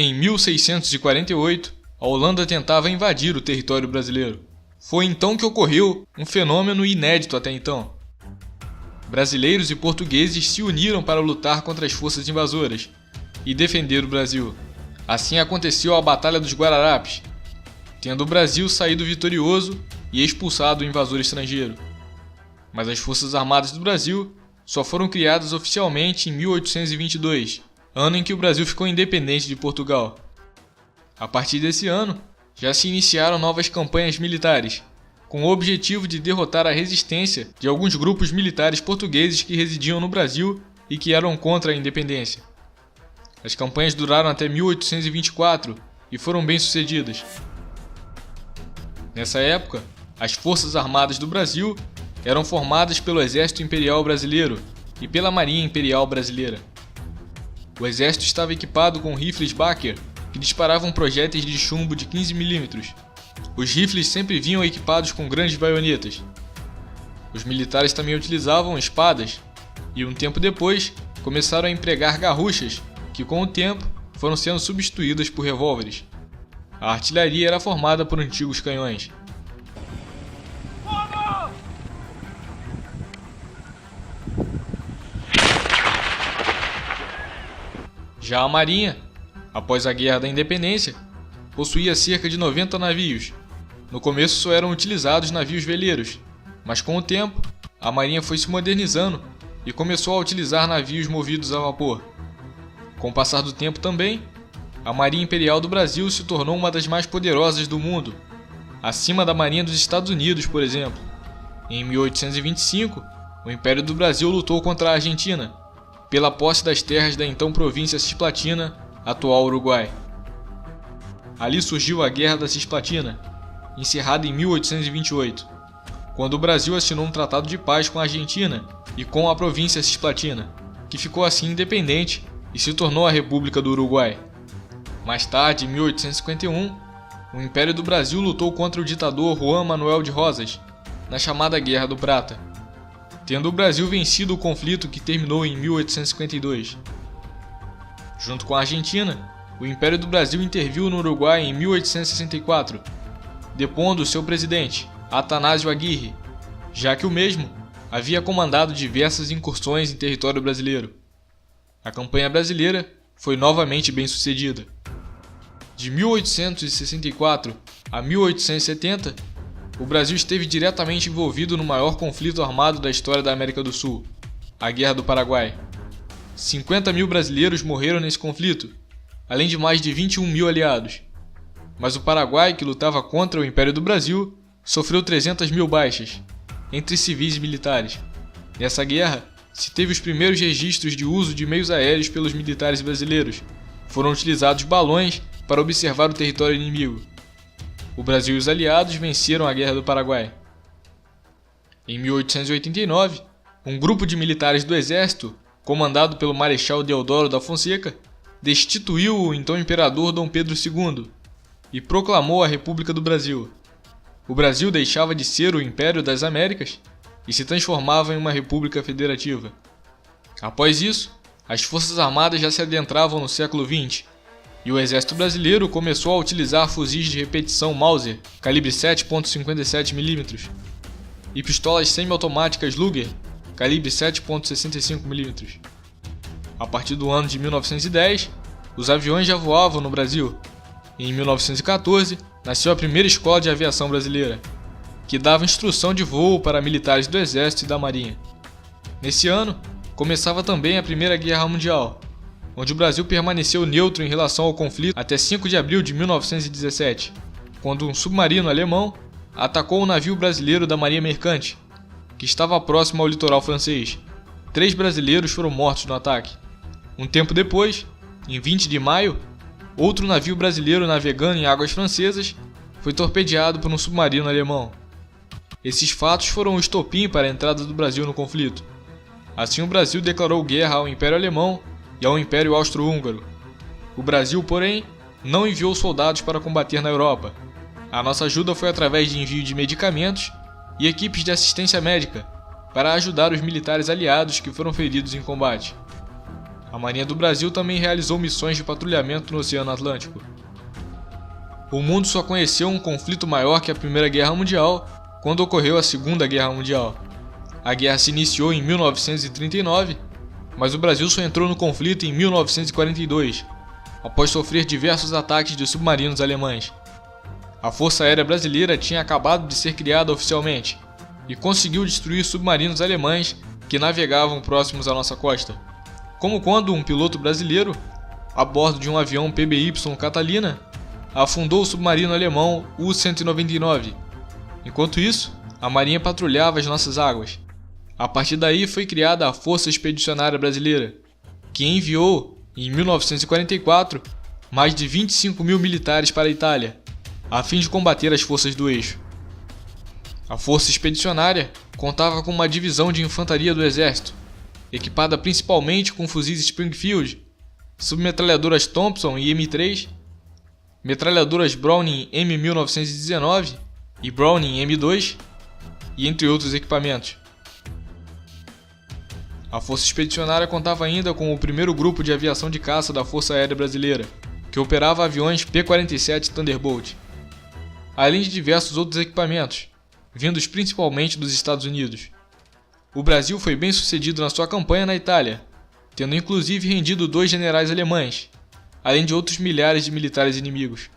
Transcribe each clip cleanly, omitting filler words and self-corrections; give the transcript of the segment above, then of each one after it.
Em 1648, a Holanda tentava invadir o território brasileiro. Foi então que ocorreu um fenômeno inédito até então. Brasileiros e portugueses se uniram para lutar contra as forças invasoras e defender o Brasil. Assim aconteceu a Batalha dos Guararapes, tendo o Brasil saído vitorioso e expulsado o invasor estrangeiro. Mas as Forças Armadas do Brasil só foram criadas oficialmente em 1822, ano em que o Brasil ficou independente de Portugal. A partir desse ano, já se iniciaram novas campanhas militares, com o objetivo de derrotar a resistência de alguns grupos militares portugueses que residiam no Brasil e que eram contra a independência. As campanhas duraram até 1824 e foram bem-sucedidas. Nessa época, as Forças Armadas do Brasil eram formadas pelo Exército Imperial Brasileiro e pela Marinha Imperial Brasileira. O exército estava equipado com rifles Baker, que disparavam projéteis de chumbo de 15 mm. Os rifles sempre vinham equipados com grandes baionetas. Os militares também utilizavam espadas e, um tempo depois, começaram a empregar garruchas, que com o tempo foram sendo substituídas por revólveres. A artilharia era formada por antigos canhões. Já a Marinha, após a Guerra da Independência, possuía cerca de 90 navios. No começo só eram utilizados navios veleiros, mas com o tempo, a Marinha foi se modernizando e começou a utilizar navios movidos a vapor. Com o passar do tempo também, a Marinha Imperial do Brasil se tornou uma das mais poderosas do mundo, acima da Marinha dos Estados Unidos, por exemplo. Em 1825, o Império do Brasil lutou contra a Argentina, pela posse das terras da então província Cisplatina, atual Uruguai. Ali surgiu a Guerra da Cisplatina, encerrada em 1828, quando o Brasil assinou um tratado de paz com a Argentina e com a província Cisplatina, que ficou assim independente e se tornou a República do Uruguai. Mais tarde, em 1851, o Império do Brasil lutou contra o ditador Juan Manuel de Rosas, na chamada Guerra do Prata, tendo o Brasil vencido o conflito que terminou em 1852. Junto com a Argentina, o Império do Brasil interviu no Uruguai em 1864, depondo seu presidente, Atanásio Aguirre, já que o mesmo havia comandado diversas incursões em território brasileiro. A campanha brasileira foi novamente bem-sucedida. De 1864 a 1870, o Brasil esteve diretamente envolvido no maior conflito armado da história da América do Sul, a Guerra do Paraguai. 50 mil brasileiros morreram nesse conflito, além de mais de 21 mil aliados. Mas o Paraguai, que lutava contra o Império do Brasil, sofreu 300 mil baixas, entre civis e militares. Nessa guerra, se teve os primeiros registros de uso de meios aéreos pelos militares brasileiros. Foram utilizados balões para observar o território inimigo. O Brasil e os aliados venceram a Guerra do Paraguai. Em 1889, um grupo de militares do exército, comandado pelo Marechal Deodoro da Fonseca, destituiu o então imperador Dom Pedro II e proclamou a República do Brasil. O Brasil deixava de ser o Império das Américas e se transformava em uma república federativa. Após isso, as Forças Armadas já se adentravam no século XX, e o Exército Brasileiro começou a utilizar fuzis de repetição Mauser, calibre 7.57 mm, e pistolas semiautomáticas Luger, calibre 7.65 mm. A partir do ano de 1910, os aviões já voavam no Brasil. Em 1914, nasceu a primeira escola de aviação brasileira, que dava instrução de voo para militares do Exército e da Marinha. Nesse ano, começava também a Primeira Guerra Mundial, onde o Brasil permaneceu neutro em relação ao conflito até 5 de abril de 1917, quando um submarino alemão atacou um navio brasileiro da Marinha Mercante, que estava próximo ao litoral francês. 3 brasileiros foram mortos no ataque. Um tempo depois, em 20 de maio, outro navio brasileiro navegando em águas francesas foi torpedeado por um submarino alemão. Esses fatos foram o estopim para a entrada do Brasil no conflito. Assim, o Brasil declarou guerra ao Império Alemão e ao Império Austro-Húngaro. O Brasil, porém, não enviou soldados para combater na Europa. A nossa ajuda foi através de envio de medicamentos e equipes de assistência médica para ajudar os militares aliados que foram feridos em combate. A Marinha do Brasil também realizou missões de patrulhamento no Oceano Atlântico. O mundo só conheceu um conflito maior que a Primeira Guerra Mundial quando ocorreu a Segunda Guerra Mundial. A guerra se iniciou em 1939, mas o Brasil só entrou no conflito em 1942, após sofrer diversos ataques de submarinos alemães. A Força Aérea Brasileira tinha acabado de ser criada oficialmente e conseguiu destruir submarinos alemães que navegavam próximos à nossa costa, como quando um piloto brasileiro, a bordo de um avião PBY Catalina, afundou o submarino alemão U-199. Enquanto isso, a Marinha patrulhava as nossas águas. A partir daí foi criada a Força Expedicionária Brasileira, que enviou, em 1944, mais de 25 mil militares para a Itália, a fim de combater as forças do eixo. A Força Expedicionária contava com uma divisão de infantaria do Exército, equipada principalmente com fuzis Springfield, submetralhadoras Thompson e M3, metralhadoras Browning M1919 e Browning M2, e entre outros equipamentos. A Força Expedicionária contava ainda com o primeiro grupo de aviação de caça da Força Aérea Brasileira, que operava aviões P-47 Thunderbolt, além de diversos outros equipamentos, vindos principalmente dos Estados Unidos. O Brasil foi bem sucedido na sua campanha na Itália, tendo inclusive rendido 2 generais alemães, além de outros milhares de militares inimigos.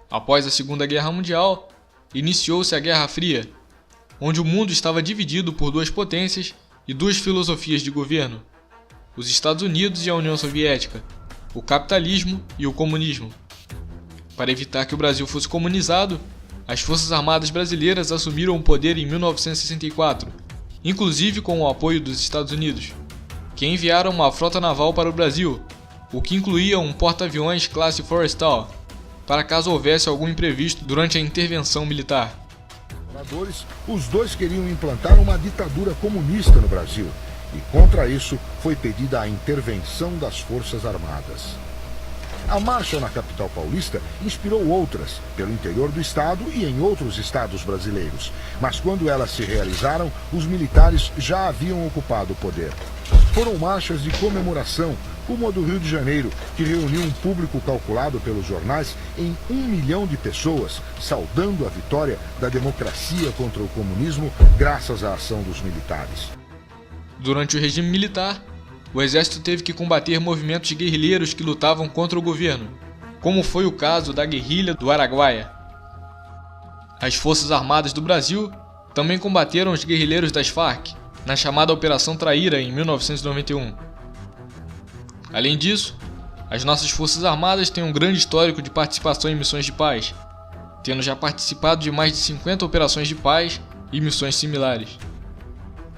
Após a Segunda Guerra Mundial, iniciou-se a Guerra Fria, onde o mundo estava dividido por 2 potências e 2 filosofias de governo, os Estados Unidos e a União Soviética, o capitalismo e o comunismo. Para evitar que o Brasil fosse comunizado, as Forças Armadas Brasileiras assumiram o poder em 1964, inclusive com o apoio dos Estados Unidos, que enviaram uma frota naval para o Brasil, o que incluía um porta-aviões classe Forrestal, para caso houvesse algum imprevisto durante a intervenção militar. Os dois queriam implantar uma ditadura comunista no Brasil, e contra isso foi pedida a intervenção das Forças Armadas. A marcha na capital paulista inspirou outras, pelo interior do estado e em outros estados brasileiros. Mas quando elas se realizaram, os militares já haviam ocupado o poder. Foram marchas de comemoração, como a do Rio de Janeiro, que reuniu um público calculado pelos jornais em 1 milhão de pessoas, saudando a vitória da democracia contra o comunismo graças à ação dos militares. Durante o regime militar, o exército teve que combater movimentos guerrilheiros que lutavam contra o governo, como foi o caso da guerrilha do Araguaia. As Forças Armadas do Brasil também combateram os guerrilheiros das Farc, na chamada Operação Traíra em 1991. Além disso, as nossas Forças Armadas têm um grande histórico de participação em missões de paz, tendo já participado de mais de 50 operações de paz e missões similares.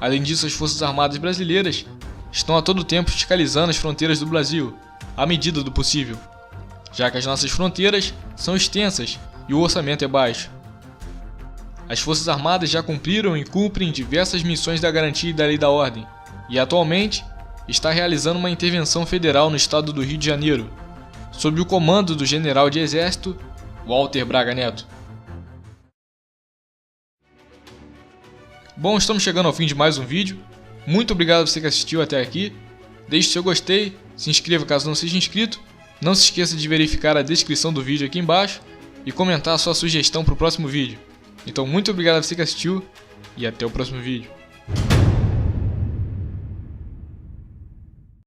Além disso, as Forças Armadas brasileiras estão a todo tempo fiscalizando as fronteiras do Brasil, à medida do possível, já que as nossas fronteiras são extensas e o orçamento é baixo. As Forças Armadas já cumpriram e cumprem diversas missões da garantia e da lei da ordem, e atualmente está realizando uma intervenção federal no estado do Rio de Janeiro, sob o comando do general de exército Walter Braga Neto. Bom, estamos chegando ao fim de mais um vídeo. Muito obrigado a você que assistiu até aqui. Deixe seu gostei, se inscreva caso não seja inscrito, não se esqueça de verificar a descrição do vídeo aqui embaixo e comentar a sua sugestão para o próximo vídeo. Então muito obrigado a você que assistiu e até o próximo vídeo.